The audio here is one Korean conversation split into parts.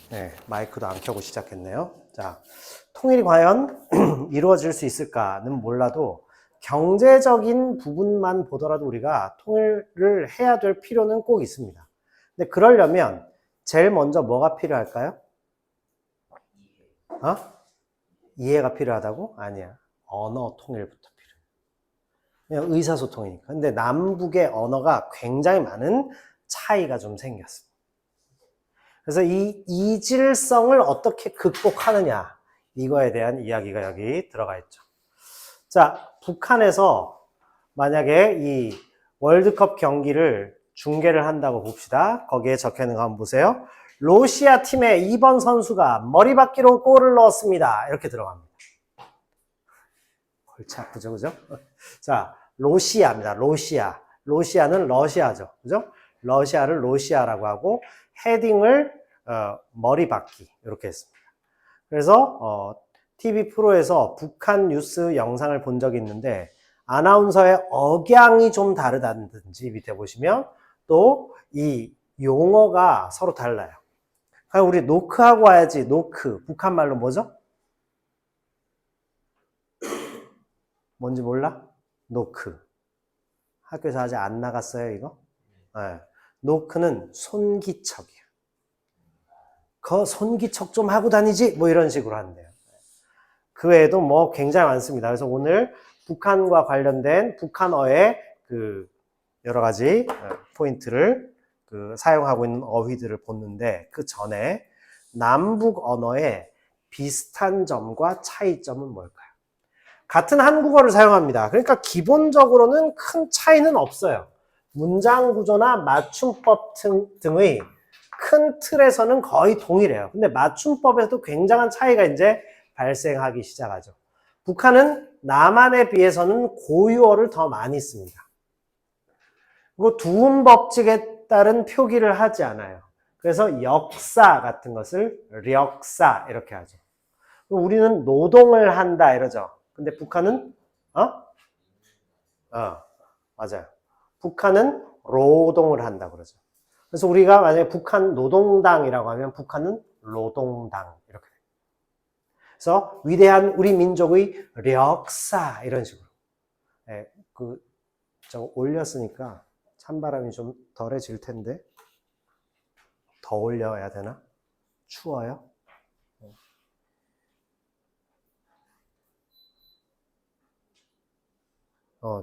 네, 마이크도 안 켜고 시작했네요. 자, 통일이 과연 이루어질 수 있을까는 몰라도 경제적인 부분만 보더라도 우리가 통일을 해야 될 필요는 꼭 있습니다. 근데 그러려면 제일 먼저 뭐가 필요할까요? 이해가 필요하다고? 아니야. 언어 통일부터 필요해. 그냥 의사소통이니까. 근데 남북의 언어가 굉장히 많은 차이가 좀 생겼습니다. 그래서 이 이질성을 어떻게 극복하느냐, 이거에 대한 이야기가 여기 들어가 있죠. 자, 북한에서 만약에 이 월드컵 경기를 중계를 한다고 봅시다. 거기에 적혀 있는 거 한번 보세요. 러시아 팀의 2번 선수가 머리박기로 골을 넣었습니다. 이렇게 들어갑니다. 골치 아프죠, 그죠? 자, 러시아입니다. 러시아. 러시아는 러시아죠, 그죠? 러시아를 러시아라고 하고 헤딩을 머리박기 이렇게 했습니다. 그래서 TV 프로에서 북한 뉴스 영상을 본 적이 있는데 아나운서의 억양이 좀 다르다든지 밑에 보시면 또 이 용어가 서로 달라요. 우리 노크하고 와야지. 노크 북한 말로 뭐죠? 뭔지 몰라? 노크. 학교에서 아직 안 나갔어요 이거? 네. 노크는 손기척이에요. 손기척 좀 하고 다니지? 뭐 이런 식으로 한대요. 그 외에도 뭐 굉장히 많습니다. 그래서 오늘 북한과 관련된 북한어의 그 여러 가지 포인트를 사용하고 있는 어휘들을 보는데 그 전에 남북 언어의 비슷한 점과 차이점은 뭘까요? 같은 한국어를 사용합니다. 그러니까 기본적으로는 큰 차이는 없어요. 문장 구조나 맞춤법 등의 큰 틀에서는 거의 동일해요. 근데 맞춤법에서도 굉장한 차이가 이제 발생하기 시작하죠. 북한은 남한에 비해서는 고유어를 더 많이 씁니다. 그리고 두음 법칙에 따른 표기를 하지 않아요. 그래서 역사 같은 것을 력사 이렇게 하죠. 우리는 노동을 한다 이러죠. 근데 북한은 맞아요. 북한은 노동을 한다 그러죠. 그래서 우리가 만약에 북한 노동당이라고 하면 북한은 노동당 이렇게 돼요. 그래서 위대한 우리 민족의 역사 이런 식으로. 네, 저 올렸으니까 찬바람이 좀 덜해질 텐데 더 올려야 되나? 추워요?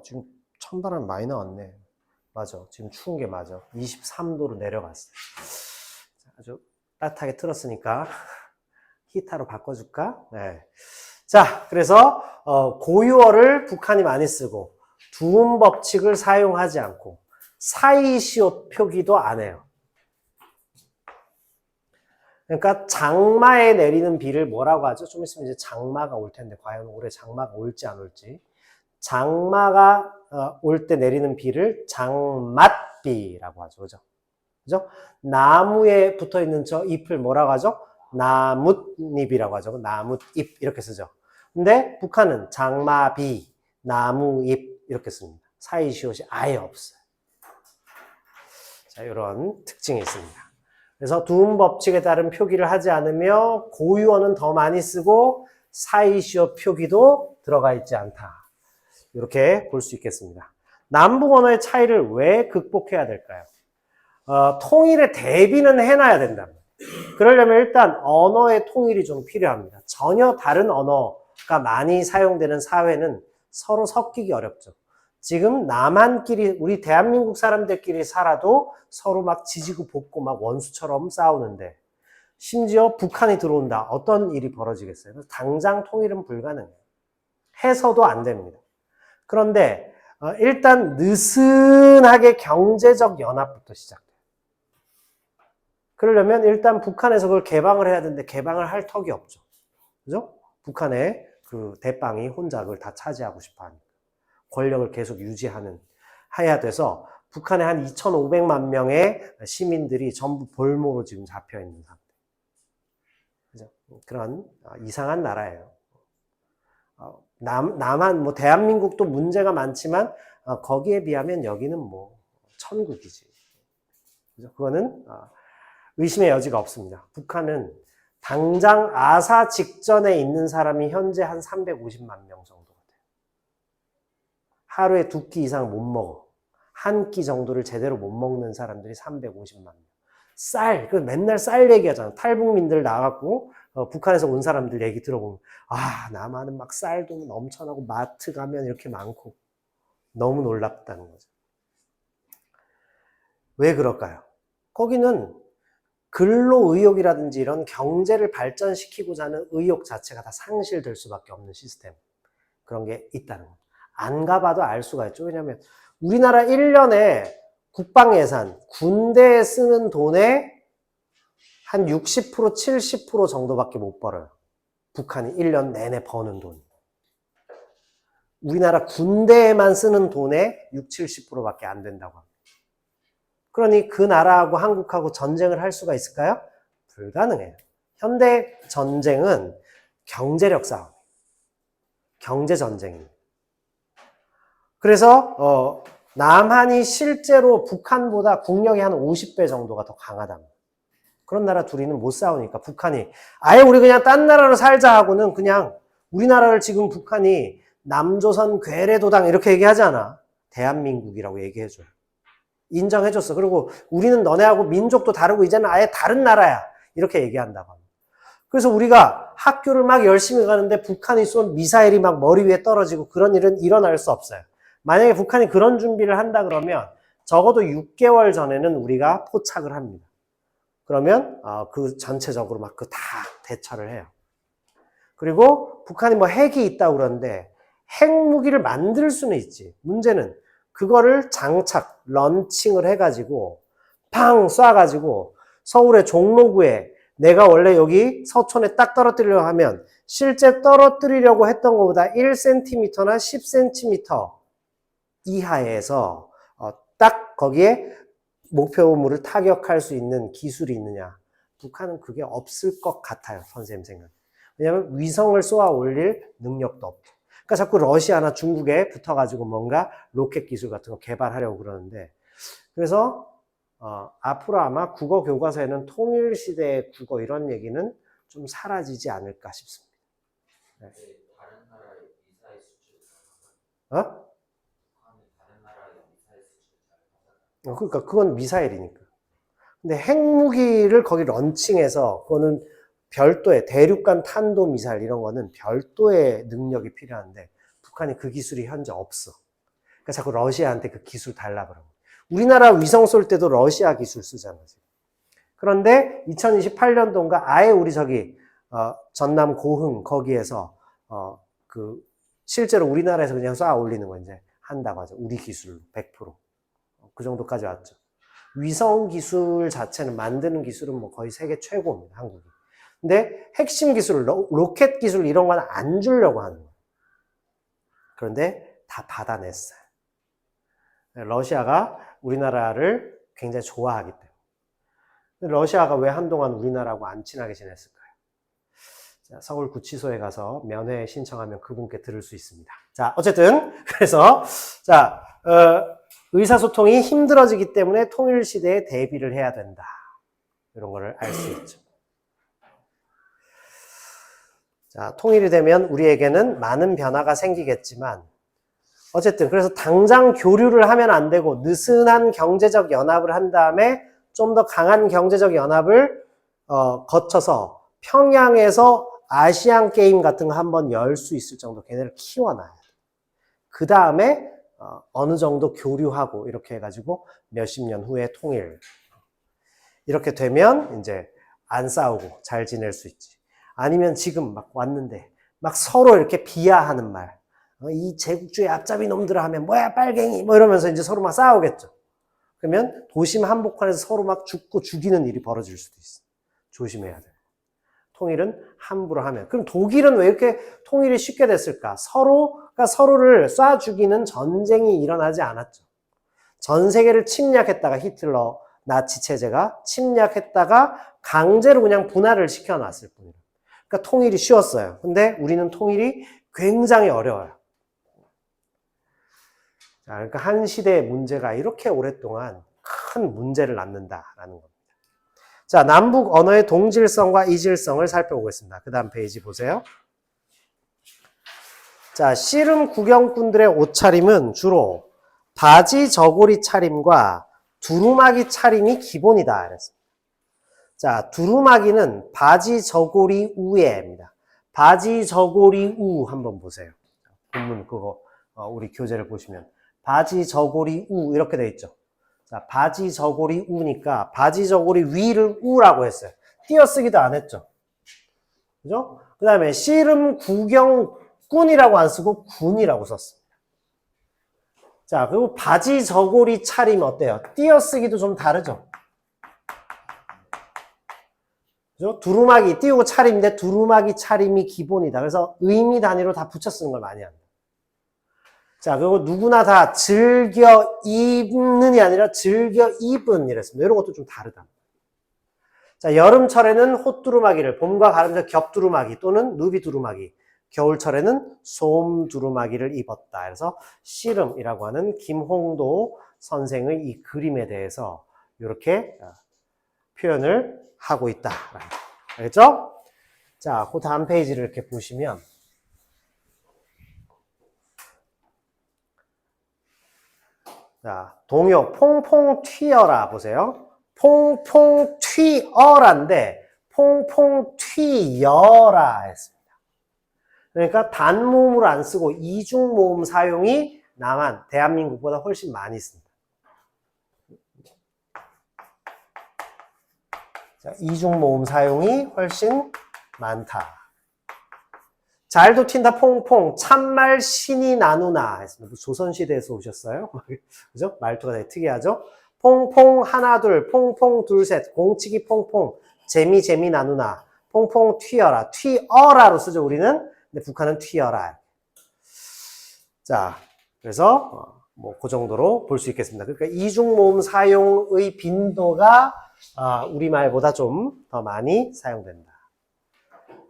지금 찬바람 많이 나왔네. 맞아. 지금 추운 게 맞아. 23도로 내려갔어. 아주 따뜻하게 틀었으니까 히타로 바꿔줄까? 네. 자, 그래서 고유어를 북한이 많이 쓰고 두음 법칙을 사용하지 않고 사이시옷 표기도 안 해요. 그러니까 장마에 내리는 비를 뭐라고 하죠? 좀 있으면 이제 장마가 올 텐데 과연 올해 장마가 올지 안 올지. 장마가 올 때 내리는 비를 장맛비라고 하죠. 그죠? 그죠? 나무에 붙어 있는 저 잎을 뭐라고 하죠? 나뭇잎이라고 하죠. 나뭇잎 이렇게 쓰죠. 근데 북한은 장마비, 나무잎 이렇게 씁니다. 사이시옷이 아예 없어요. 자, 이런 특징이 있습니다. 그래서 두음 법칙에 따른 표기를 하지 않으며 고유어는 더 많이 쓰고 사이시옷 표기도 들어가 있지 않다. 이렇게 볼 수 있겠습니다. 남북 언어의 차이를 왜 극복해야 될까요? 통일의 대비는 해놔야 된다. 그러려면 일단 언어의 통일이 좀 필요합니다. 전혀 다른 언어가 많이 사용되는 사회는 서로 섞이기 어렵죠. 지금 남한끼리 우리 대한민국 사람들끼리 살아도 서로 막 지지고 볶고 막 원수처럼 싸우는데 심지어 북한이 들어온다. 어떤 일이 벌어지겠어요? 당장 통일은 불가능해요. 해서도 안 됩니다. 그런데 일단 느슨하게 경제적 연합부터 시작돼요. 그러려면 일단 북한에서 그걸 개방을 해야 되는데 개방을 할 턱이 없죠. 그죠? 북한의 그 대빵이 혼자 그걸 다 차지하고 싶어 하니까. 권력을 계속 해야 돼서 북한에 한 2,500만 명의 시민들이 전부 볼모로 지금 잡혀 있는 상태. 그죠? 그런 이상한 나라예요. 남한, 뭐, 대한민국도 문제가 많지만, 거기에 비하면 여기는 뭐, 천국이지. 그죠? 그거는, 의심의 여지가 없습니다. 북한은 당장 아사 직전에 있는 사람이 현재 한 350만 명 정도가 돼요. 하루에 2끼 이상 못 먹어. 한 끼 정도를 제대로 못 먹는 사람들이 350만 명. 쌀, 그 맨날 쌀 얘기하잖아. 탈북민들 나가고 북한에서 온 사람들 얘기 들어보면 남한은 막 쌀도 넘쳐나고 마트 가면 이렇게 많고 너무 놀랍다는 거죠. 왜 그럴까요? 거기는 근로의욕이라든지 이런 경제를 발전시키고자 하는 의욕 자체가 다 상실될 수밖에 없는 시스템, 그런 게 있다는 거예요. 안 가봐도 알 수가 있죠. 왜냐하면 우리나라 1년에 국방 예산, 군대에 쓰는 돈의 한 60%, 70% 정도밖에 못 벌어요. 북한이 1년 내내 버는 돈. 우리나라 군대에만 쓰는 돈의 60, 70%밖에 안 된다고 합니다. 그러니 그 나라하고 한국하고 전쟁을 할 수가 있을까요? 불가능해요. 현대 전쟁은 경제력 싸움, 경제 전쟁입니다. 그래서 남한이 실제로 북한보다 국력이 한 50배 정도가 더 강하답니다. 그런 나라 둘이는 못 싸우니까 북한이 아예 우리 그냥 딴 나라로 살자 하고는 그냥 우리나라를 지금 북한이 남조선 괴뢰도당 이렇게 얘기하잖아. 대한민국이라고 얘기해줘요. 인정해줬어. 그리고 우리는 너네하고 민족도 다르고 이제는 아예 다른 나라야. 이렇게 얘기한다고 합니다. 그래서 우리가 학교를 막 열심히 가는데 북한이 쏜 미사일이 막 머리 위에 떨어지고 그런 일은 일어날 수 없어요. 만약에 북한이 그런 준비를 한다 그러면 적어도 6개월 전에는 우리가 포착을 합니다. 그러면 그 전체적으로 막 그 다 대처를 해요. 그리고 북한이 뭐 핵이 있다고 그러는데 핵무기를 만들 수는 있지. 문제는 그거를 장착, 런칭을 해가지고 팡 쏴가지고 서울의 종로구에 내가 원래 여기 서촌에 딱 떨어뜨리려고 하면 실제 떨어뜨리려고 했던 것보다 1cm나 10cm 이하에서 딱 거기에 목표물을 타격할 수 있는 기술이 있느냐. 북한은 그게 없을 것 같아요. 선생님 생각. 왜냐하면 위성을 쏘아 올릴 능력도 없고. 그러니까 자꾸 러시아나 중국에 붙어가지고 뭔가 로켓 기술 같은 거 개발하려고 그러는데 그래서 앞으로 아마 국어 교과서에는 통일시대의 국어 이런 얘기는 좀 사라지지 않을까 싶습니다. 네. 다른 나라의 미사일 수출 다른 나라의 미사일 수출 그러니까 그건 미사일이니까. 근데 핵무기를 거기 런칭해서 그거는 별도의 대륙간 탄도 미사일 이런 거는 별도의 능력이 필요한데 북한이 그 기술이 현재 없어. 그러니까 자꾸 러시아한테 그 기술 달라 그러고. 우리나라 위성 쏠 때도 러시아 기술 쓰잖아. 그런데 2028년도인가 아예 우리 저기 전남 고흥 거기에서 그 실제로 우리나라에서 그냥 쏴 올리는 거 이제 한다고 하죠. 우리 기술로 100%. 그 정도까지 왔죠. 위성 기술 자체는 만드는 기술은 뭐 거의 세계 최고입니다. 한국이. 근데 핵심 기술, 로켓 기술 이런 건 안 주려고 하는 거예요. 그런데 다 받아냈어요. 러시아가 우리나라를 굉장히 좋아하기 때문에. 러시아가 왜 한동안 우리나라하고 안 친하게 지냈을까요? 자, 서울 구치소에 가서 면회 신청하면 그분께 들을 수 있습니다. 자, 어쨌든 그래서 자 의사소통이 힘들어지기 때문에 통일시대에 대비를 해야 된다. 이런 거를 알 수 있죠. 자, 통일이 되면 우리에게는 많은 변화가 생기겠지만 어쨌든 그래서 당장 교류를 하면 안 되고 느슨한 경제적 연합을 한 다음에 좀 더 강한 경제적 연합을 거쳐서 평양에서 아시안 게임 같은 거 한번 열 수 있을 정도 걔네를 키워놔야 돼. 그 다음에 어느 정도 교류하고 이렇게 해가지고 몇십 년 후에 통일. 이렇게 되면 이제 안 싸우고 잘 지낼 수 있지. 아니면 지금 막 왔는데 막 서로 이렇게 비하하는 말. 이 제국주의 앞잡이 놈들아 하면 뭐야 빨갱이 뭐 이러면서 이제 서로 막 싸우겠죠. 그러면 도심 한복판에서 서로 막 죽고 죽이는 일이 벌어질 수도 있어. 조심해야 돼. 통일은 함부로 하면. 그럼 독일은 왜 이렇게 통일이 쉽게 됐을까? 서로가 서로를 쏴 죽이는 전쟁이 일어나지 않았죠. 전 세계를 침략했다가 히틀러 나치 체제가 침략했다가 강제로 그냥 분할을 시켜놨을 뿐이에요. 그러니까 통일이 쉬웠어요. 근데 우리는 통일이 굉장히 어려워요. 자, 그러니까 한 시대의 문제가 이렇게 오랫동안 큰 문제를 낳는다라는 겁니다. 자, 남북 언어의 동질성과 이질성을 살펴보겠습니다. 그 다음 페이지 보세요. 자, 씨름 구경꾼들의 옷차림은 주로 바지 저고리 차림과 두루마기 차림이 기본이다. 그랬습니다. 자, 두루마기는 바지 저고리 우에입니다. 바지 저고리 우 한번 보세요. 본문 그거 우리 교재를 보시면 바지 저고리 우 이렇게 돼 있죠. 자, 바지 저고리 우니까 바지 저고리 위를 우라고 했어요. 띄어쓰기도 안 했죠. 그죠? 그 다음에 씨름 구경꾼이라고 안 쓰고 군이라고 썼습니다. 자, 그리고 바지 저고리 차림 어때요? 띄어쓰기도 좀 다르죠? 그죠? 두루마기 띄우고 차림인데 두루마기 차림이 기본이다. 그래서 의미 단위로 다 붙여 쓰는 걸 많이 합니다. 자, 그리고 누구나 다 즐겨 입는이 아니라 즐겨 입은 이랬습니다. 이런 것도 좀 다르다. 자, 여름철에는 홑두루마기를, 봄과 가름자 겹두루마기 또는 누비두루마기, 겨울철에는 솜두루마기를 입었다. 그래서 씨름이라고 하는 김홍도 선생의 이 그림에 대해서 이렇게 표현을 하고 있다. 알겠죠? 자, 그 다음 페이지를 이렇게 보시면 자, 동요 퐁퐁 튀어라 보세요. 퐁퐁 튀어라인데 퐁퐁 튀여라 했습니다. 그러니까 단모음으로 안 쓰고 이중모음 사용이 남한 대한민국보다 훨씬 많이 씁니다. 자, 이중모음 사용이 훨씬 많다. 잘도 튄다 퐁퐁 참말 신이 나누나 했습니다. 조선시대에서 오셨어요? 그죠? 말투가 되게 특이하죠? 퐁퐁 하나 둘 퐁퐁 둘 셋 공치기 퐁퐁 재미 나누나 퐁퐁 튀어라 튀어라로 쓰죠 우리는. 근데 북한은 튀어라. 자, 그래서 뭐 그 정도로 볼 수 있겠습니다. 그러니까 이중모음 사용의 빈도가 우리말보다 좀 더 많이 사용된다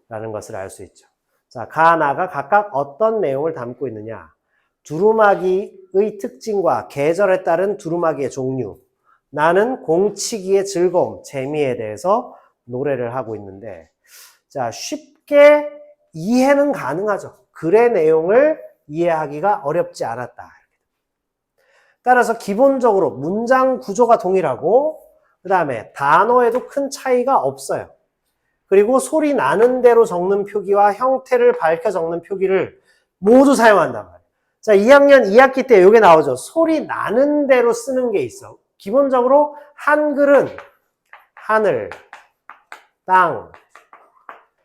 라는 것을 알 수 있죠. 자, 가나가 각각 어떤 내용을 담고 있느냐. 두루마기의 특징과 계절에 따른 두루마기의 종류, 나는 공치기의 즐거움, 재미에 대해서 노래를 하고 있는데, 자, 쉽게 이해는 가능하죠. 글의 내용을 이해하기가 어렵지 않았다. 따라서 기본적으로 문장 구조가 동일하고 그 다음에 단어에도 큰 차이가 없어요. 그리고 소리 나는 대로 적는 표기와 형태를 밝혀 적는 표기를 모두 사용한단 말이에요. 자, 2학년 2학기 때 이게 나오죠. 소리 나는 대로 쓰는 게 있어. 기본적으로 한글은 하늘, 땅,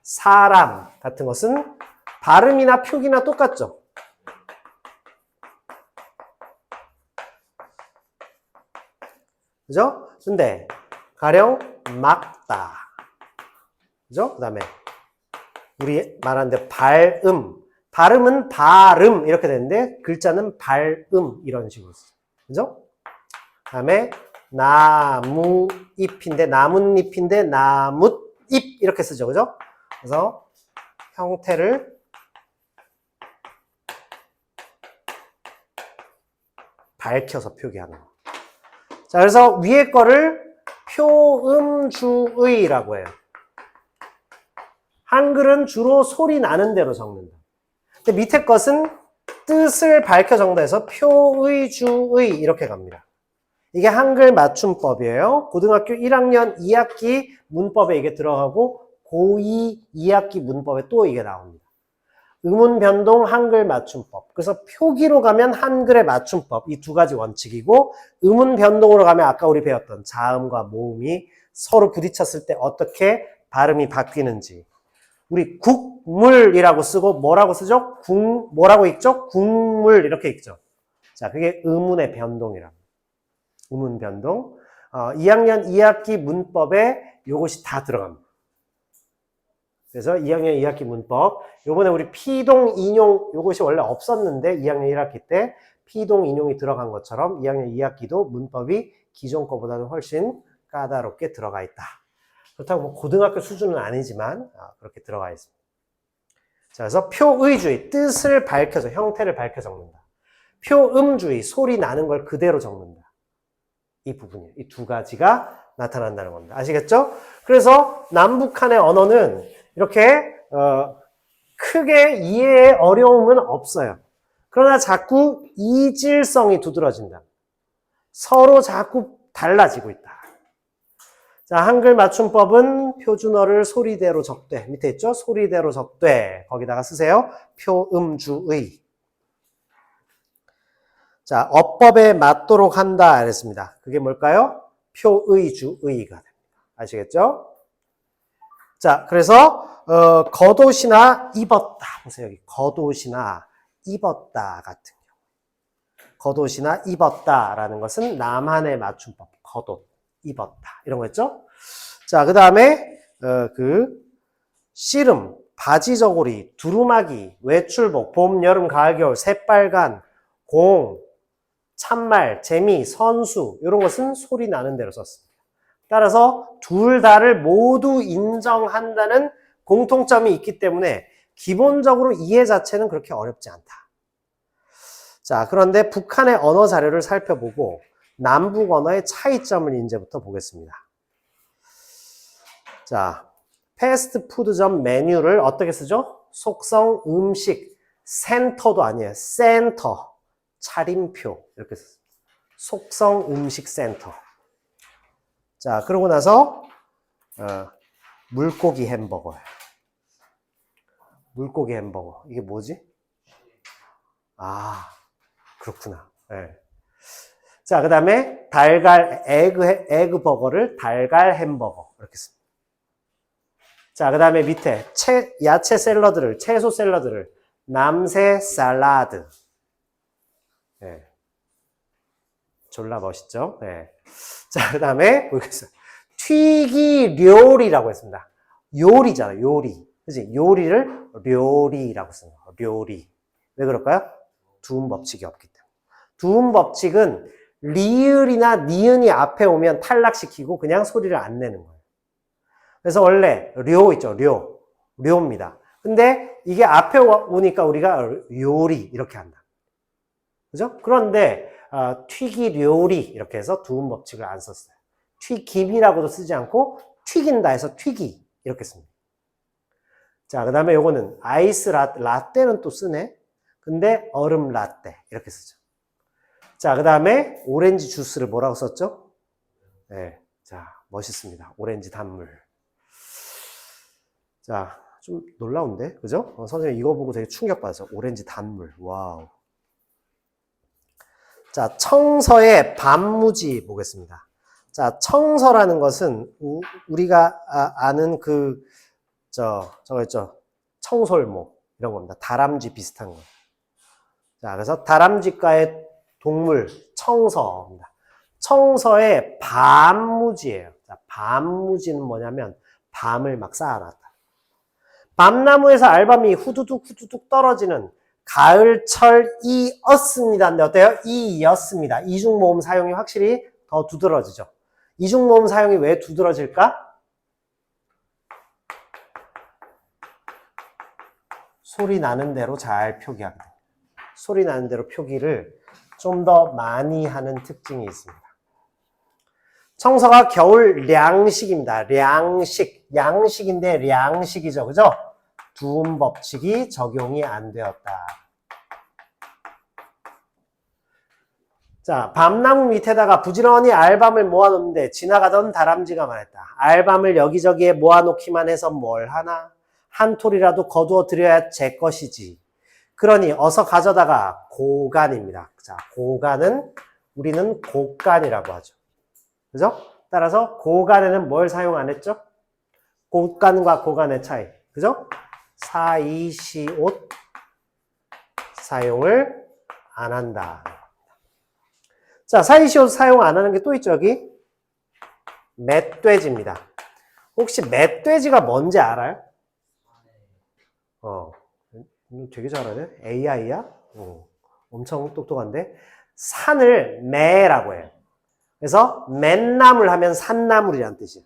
사람 같은 것은 발음이나 표기나 똑같죠. 그죠? 근데 가령 막다. 그죠? 그 다음에 우리 말하는데 발음은 발음 이렇게 되는데 글자는 발음 이런 식으로 쓰죠. 그죠? 그 다음에 나무잎인데 나뭇잎인데 나뭇잎 이렇게 쓰죠. 그죠? 그래서 형태를 밝혀서 표기하는 거. 자, 그래서 위에 거를 표음주의라고 해요. 한글은 주로 소리 나는 대로 적는다. 근데 밑에 것은 뜻을 밝혀 적는다 해서 표의주의 이렇게 갑니다. 이게 한글 맞춤법이에요. 고등학교 1학년 2학기 문법에 이게 들어가고 고2 2학기 문법에 또 이게 나옵니다. 의문 변동 한글 맞춤법. 그래서 표기로 가면 한글의 맞춤법. 이 두 가지 원칙이고 의문 변동으로 가면 아까 우리 배웠던 자음과 모음이 서로 부딪혔을 때 어떻게 발음이 바뀌는지. 우리 국물이라고 쓰고 뭐라고 쓰죠? 뭐라고 읽죠? 국물 이렇게 읽죠. 자, 그게 의문의 변동이랍니다. 의문 변동. 2학년 2학기 문법에 요것이 다 들어갑니다. 그래서 2학년 2학기 문법. 요번에 우리 피동 인용 요것이 원래 없었는데 2학년 1학기 때 피동 인용이 들어간 것처럼 2학년 2학기도 문법이 기존 거보다는 훨씬 까다롭게 들어가 있다. 그렇다고 뭐 고등학교 수준은 아니지만 그렇게 들어가 있습니다. 자, 그래서 표의주의, 뜻을 밝혀서 형태를 밝혀 적는다. 표음주의, 소리 나는 걸 그대로 적는다. 이 부분이에요. 이 두 가지가 나타난다는 겁니다. 아시겠죠? 그래서 남북한의 언어는 이렇게 크게 이해에 어려움은 없어요. 그러나 자꾸 이질성이 두드러진다. 서로 자꾸 달라지고 있다. 자, 한글 맞춤법은 표준어를 소리대로 적되, 밑에 있죠? 소리대로 적되, 거기다가 쓰세요. 표음주의. 자, 어법에 맞도록 한다 그랬습니다. 그게 뭘까요? 표의주의가 됩니다. 아시겠죠? 자, 그래서 겉옷이나 입었다. 보세요. 여기 겉옷이나 입었다 같은 경우. 겉옷이나 입었다라는 것은 남한의 맞춤법. 겉옷. 입었다. 이런 거 있죠? 자, 그 다음에, 씨름, 바지 저고리, 두루마기, 외출복, 봄, 여름, 가을, 겨울, 새빨간, 공, 참말, 재미, 선수, 이런 것은 소리 나는 대로 썼습니다. 따라서 둘 다를 모두 인정한다는 공통점이 있기 때문에 기본적으로 이해 자체는 그렇게 어렵지 않다. 자, 그런데 북한의 언어 자료를 살펴보고 남북 언어의 차이점을 이제부터 보겠습니다. 자, 패스트푸드점 메뉴를 어떻게 쓰죠? 속성 음식, 센터도 아니에요. 센터, 차림표 이렇게 썼습니다. 속성 음식 센터. 자, 그러고 나서 물고기 햄버거예요. 물고기 햄버거. 이게 뭐지? 아, 그렇구나. 네. 자, 그 다음에 달걀, 에그 버거를 달걀 햄버거. 이렇게 씁니다. 자, 그 다음에 밑에 야채 샐러드를, 채소 샐러드를 남새 샐러드. 네. 졸라 멋있죠? 네. 자, 그 다음에 보겠어요. 튀기료리라고 했습니다. 요리잖아요, 요리. 그치? 요리를 료리라고 쓰는 거예요. 료리. 왜 그럴까요? 두음 법칙이 없기 때문에. 두음 법칙은 리을이나 니은이 앞에 오면 탈락시키고 그냥 소리를 안 내는 거예요. 그래서 원래 료 있죠, 료입니다. 근데 이게 앞에 오니까 우리가 요리 이렇게 한다. 그죠? 그런데 튀기료리 이렇게 해서 두음 법칙을 안 썼어요. 튀김이라고도 쓰지 않고 튀긴다 해서 튀기 이렇게 씁니다. 자, 그 다음에 요거는 아이스 라떼는 또 쓰네. 근데 얼음 라떼 이렇게 쓰죠. 자, 그 다음에 오렌지 주스를 뭐라고 썼죠? 네, 자, 멋있습니다. 오렌지 단물. 자, 좀 놀라운데, 그죠? 선생님 이거 보고 되게 충격받았어요. 오렌지 단물, 와우. 자, 청서의 반무지 보겠습니다. 자, 청서라는 것은 우리가 아는 저거 있죠? 청솔모 이런 겁니다. 다람쥐 비슷한 거. 자, 그래서 다람쥐과의 동물 청서입니다. 청서의 밤무지예요. 자, 밤무지는 뭐냐면 밤을 막 쌓아놨다. 밤나무에서 알밤이 후두둑 떨어지는 가을철이었습니다. 근데 어때요? 이였습니다. 이중모음 사용이 확실히 더 두드러지죠. 이중모음 사용이 왜 두드러질까? 소리 나는 대로 잘 표기하게 됩니다. 소리 나는 대로 표기를 좀 더 많이 하는 특징이 있습니다. 청서가 겨울 량식입니다. 량식, 양식인데 량식이죠. 그죠? 두음 법칙이 적용이 안 되었다. 자, 밤나무 밑에다가 부지런히 알밤을 모아놓는데 지나가던 다람쥐가 말했다. 알밤을 여기저기에 모아놓기만 해서 뭘 하나? 한 톨이라도 거두어 드려야 제 것이지. 그러니 어서 가져다가 고간입니다. 자, 고간은 우리는 곡간이라고 하죠. 그죠? 따라서 고간에는 뭘 사용 안 했죠? 곡간과 고간의 차이. 그죠? 사이시옷 사용을 안 한다. 자, 사이시옷 사용 안 하는 게 또 있죠, 여기? 멧돼지입니다. 혹시 멧돼지가 뭔지 알아요? 되게 잘하네. AI야? 엄청 똑똑한데. 산을 매라고 해요. 그래서 맨나물 하면 산나물이라는 뜻이에요.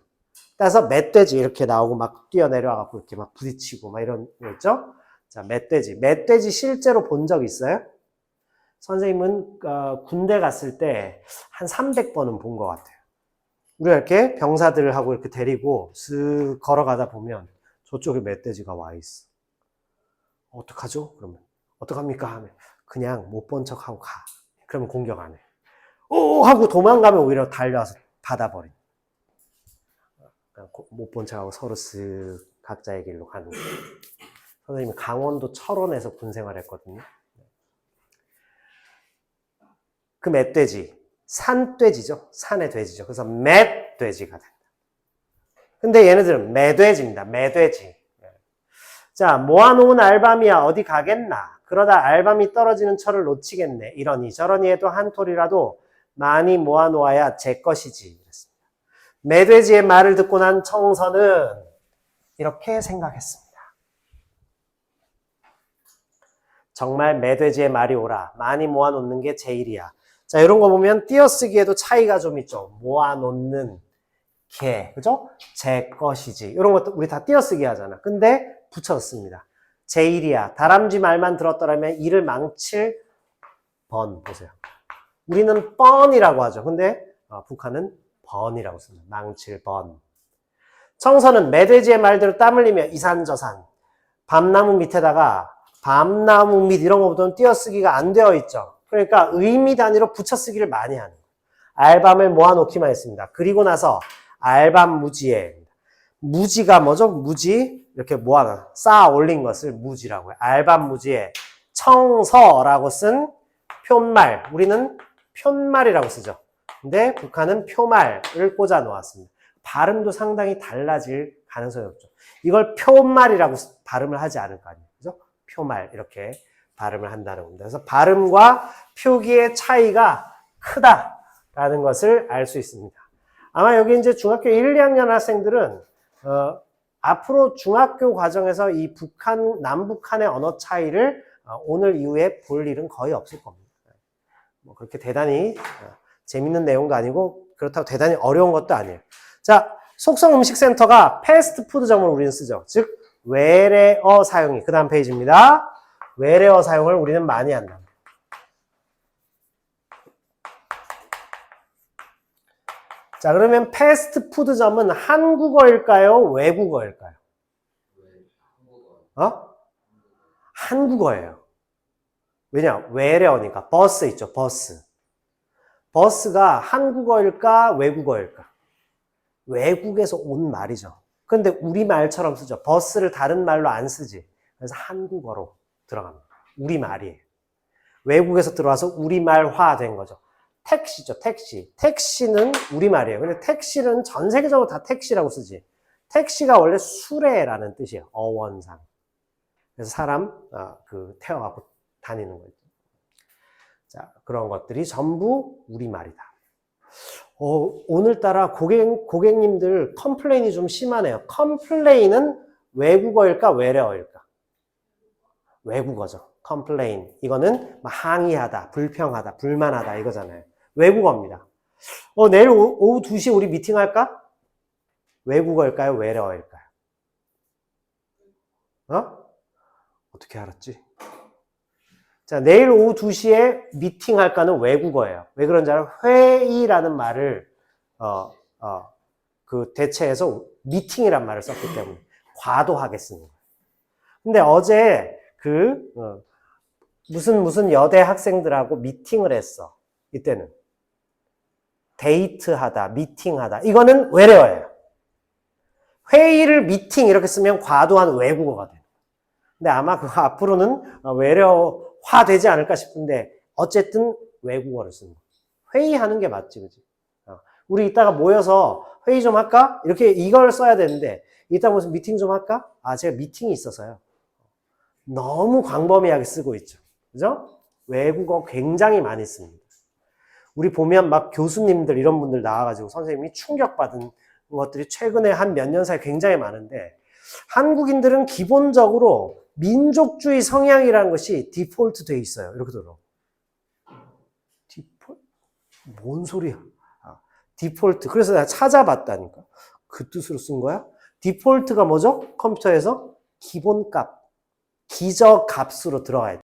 따라서 멧돼지 이렇게 나오고 막 뛰어내려와갖고 이렇게 막 부딪히고 막 이런 거 있죠? 자, 멧돼지. 멧돼지 실제로 본 적 있어요? 선생님은 군대 갔을 때 한 300번은 본 것 같아요. 우리가 이렇게 병사들하고 이렇게 데리고 슥 걸어가다 보면 저쪽에 멧돼지가 와 있어. 어떡하죠? 그러면 어떡합니까? 하면 그냥 못 본 척하고 가. 그러면 공격 안 해. 오! 하고 도망가면 오히려 달려와서 받아버린. 못 본 척하고 서로 쓱 각자의 길로 가는 거예요. 선생님이 강원도 철원에서 군 생활했거든요. 그 멧돼지, 산돼지죠. 산의 돼지죠. 그래서 멧돼지가 된다. 근데 얘네들은 매돼지입니다. 매돼지. 자, 모아놓은 알밤이야 어디 가겠나? 그러다 알밤이 떨어지는 철을 놓치겠네. 이러니 저러니 해도 한 톨이라도 많이 모아놓아야 제 것이지. 그랬습니다. 매돼지의 말을 듣고 난 청선은 이렇게 생각했습니다. 정말 매돼지의 말이 오라. 많이 모아놓는 게 제 일이야. 자, 이런 거 보면 띄어쓰기에도 차이가 좀 있죠. 모아놓는 게, 그죠? 제 것이지. 이런 것도 우리 다 띄어쓰기 하잖아. 근데 붙였습니다. 제 일이야. 다람쥐 말만 들었더라면 일을 망칠 번. 보세요. 우리는 뻔이라고 하죠. 근데 북한은 번이라고 씁니다. 망칠 번. 청선은 매돼지의 말대로 땀 흘리며 이산저산. 밤나무 밑에다가 밤나무 밑 이런 거보다는 띄어쓰기가 안 되어 있죠. 그러니까 의미 단위로 붙여쓰기를 많이 하는 거예요. 알밤을 모아놓기만 했습니다. 그리고 나서 알밤 무지에 무지가 뭐죠? 무지 이렇게 모아놔 쌓아 올린 것을 무지라고 해요. 알밤 무지에 청서라고 쓴 표말, 우리는 표말이라고 쓰죠. 근데 북한은 표말을 꽂아 놓았습니다. 발음도 상당히 달라질 가능성이 없죠. 이걸 표말이라고 발음을 하지 않을 거 아니에요. 그죠? 표말 이렇게 발음을 한다는 겁니다. 그래서 발음과 표기의 차이가 크다라는 것을 알 수 있습니다. 아마 여기 이제 중학교 1, 2학년 학생들은 앞으로 중학교 과정에서 이 북한, 남북한의 언어 차이를 오늘 이후에 볼 일은 거의 없을 겁니다. 뭐 그렇게 대단히 재밌는 내용도 아니고 그렇다고 대단히 어려운 것도 아니에요. 자, 속성음식센터가 패스트푸드점을 우리는 쓰죠. 즉 외래어 사용이 그 다음 페이지입니다. 외래어 사용을 우리는 많이 한다. 자, 그러면 패스트푸드점은 한국어일까요? 외국어일까요? 한국어예요. 왜냐? 외래어니까. 버스 있죠, 버스. 버스가 한국어일까? 외국어일까? 외국에서 온 말이죠. 근데 우리말처럼 쓰죠. 버스를 다른 말로 안 쓰지. 그래서 한국어로 들어갑니다. 우리말이에요. 외국에서 들어와서 우리말화 된 거죠. 택시죠, 택시. 택시는 우리말이에요. 근데 택시는 전 세계적으로 다 택시라고 쓰지. 택시가 원래 수레라는 뜻이에요. 어원상. 그래서 사람, 태워갖고 다니는 거죠. 자, 그런 것들이 전부 우리말이다. 오늘따라 고객님들 컴플레인이 좀 심하네요. 컴플레인은 외국어일까, 외래어일까? 외국어죠. 컴플레인. 이거는 항의하다, 불평하다, 불만하다 이거잖아요. 외국어입니다. 내일 오후 2시 우리 미팅 할까? 외국어일까요? 외래어일까요? 어떻게 알았지? 자, 내일 오후 2시에 미팅 할까는 외국어예요. 왜 그런지 알아요? 회의라는 말을, 대체해서 미팅이란 말을 썼기 때문에 과도하게 쓰는 거예요. 근데 어제 무슨 여대 학생들하고 미팅을 했어. 이때는. 데이트하다, 미팅하다. 이거는 외래어예요. 회의를 미팅 이렇게 쓰면 과도한 외국어가 돼요. 근데 아마 그거 앞으로는 외래어화 되지 않을까 싶은데 어쨌든 외국어를 쓰는 거예요. 회의하는 게 맞지, 그지? 우리 이따가 모여서 회의 좀 할까? 이렇게 이걸 써야 되는데 이따 무슨 미팅 좀 할까? 제가 미팅이 있어서요. 너무 광범위하게 쓰고 있죠. 그죠? 외국어 굉장히 많이 씁니다. 우리 보면 막 교수님들 이런 분들 나와가지고 선생님이 충격받은 것들이 최근에 한 몇 년 사이 굉장히 많은데 한국인들은 기본적으로 민족주의 성향이라는 것이 디폴트 돼 있어요. 이렇게 들어. 디폴트? 뭔 소리야? 디폴트. 그래서 내가 찾아봤다니까. 그 뜻으로 쓴 거야? 디폴트가 뭐죠? 컴퓨터에서 기본값, 기저값으로 들어가야 돼.